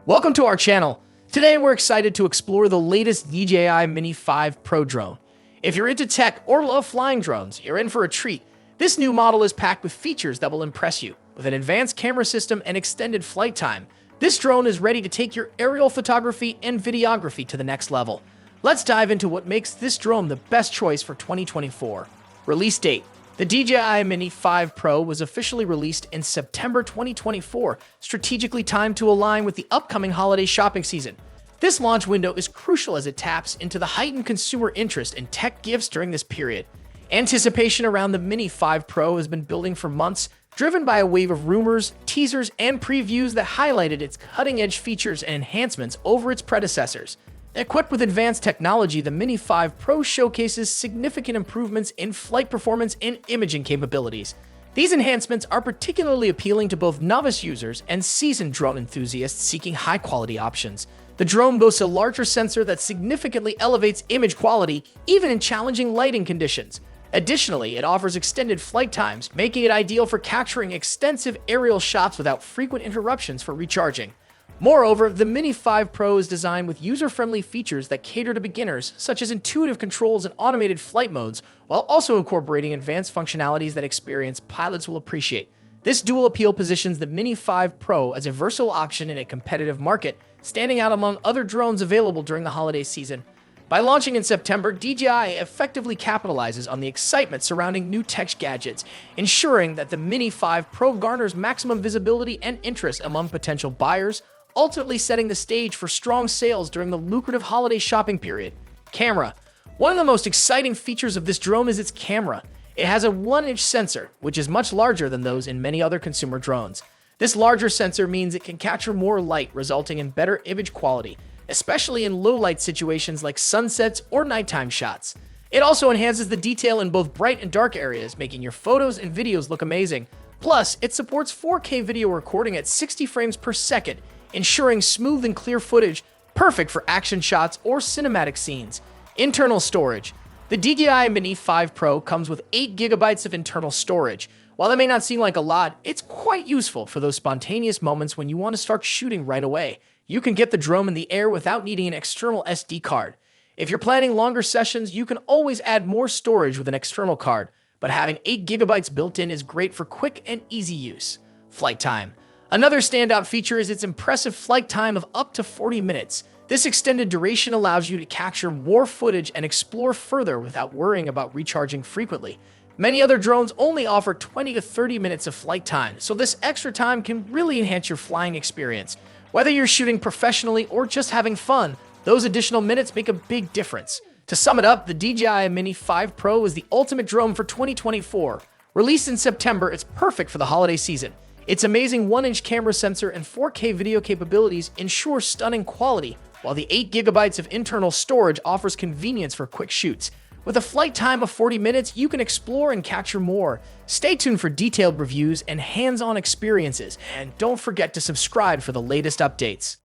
Welcome to our channel. Today we're excited to explore the latest DJI Mini 5 Pro drone. If you're into tech or love flying drones, you're in for a treat. This new model is packed with features that will impress you. With an advanced camera system and extended flight time, this drone is ready to take your aerial photography and videography to the next level. Let's dive into what makes this drone the best choice for 2024. Release date. The DJI Mini 5 Pro was officially released in September 2024, strategically timed to align with the upcoming holiday shopping season. This launch window is crucial as it taps into the heightened consumer interest in tech gifts during this period. Anticipation around the Mini 5 Pro has been building for months, driven by a wave of rumors, teasers, and previews that highlighted its cutting-edge features and enhancements over its predecessors. Equipped with advanced technology, the Mini 5 Pro showcases significant improvements in flight performance and imaging capabilities. These enhancements are particularly appealing to both novice users and seasoned drone enthusiasts seeking high-quality options. The drone boasts a larger sensor that significantly elevates image quality, even in challenging lighting conditions. Additionally, it offers extended flight times, making it ideal for capturing extensive aerial shots without frequent interruptions for recharging. Moreover, the Mini 5 Pro is designed with user-friendly features that cater to beginners, such as intuitive controls and automated flight modes, while also incorporating advanced functionalities that experienced pilots will appreciate. This dual appeal positions the Mini 5 Pro as a versatile option in a competitive market, standing out among other drones available during the holiday season. By launching in September, DJI effectively capitalizes on the excitement surrounding new tech gadgets, ensuring that the Mini 5 Pro garners maximum visibility and interest among potential buyers, ultimately setting the stage for strong sales during the lucrative holiday shopping period. Camera. One of the most exciting features of this drone is its camera. It has a 1-inch sensor, which is much larger than those in many other consumer drones. This larger sensor means it can capture more light, resulting in better image quality, especially in low-light situations like sunsets or nighttime shots. It also enhances the detail in both bright and dark areas, making your photos and videos look amazing. Plus, it supports 4K video recording at 60 frames per second, ensuring smooth and clear footage, perfect for action shots or cinematic scenes. Internal storage. The DJI Mini 5 Pro comes with 8 GB of internal storage. While that may not seem like a lot, it's quite useful for those spontaneous moments when you want to start shooting right away. You can get the drone in the air without needing an external SD card. If you're planning longer sessions, you can always add more storage with an external card, but having 8 GB built in is great for quick and easy use. Flight time. Another standout feature is its impressive flight time of up to 40 minutes. This extended duration allows you to capture more footage and explore further without worrying about recharging frequently. Many other drones only offer 20 to 30 minutes of flight time, so this extra time can really enhance your flying experience. Whether you're shooting professionally or just having fun, those additional minutes make a big difference. To sum it up, the DJI Mini 5 Pro is the ultimate drone for 2024. Released in September, it's perfect for the holiday season. Its amazing 1-inch camera sensor and 4K video capabilities ensure stunning quality, while the 8 GB of internal storage offers convenience for quick shoots. With a flight time of 40 minutes, you can explore and capture more. Stay tuned for detailed reviews and hands-on experiences, and don't forget to subscribe for the latest updates.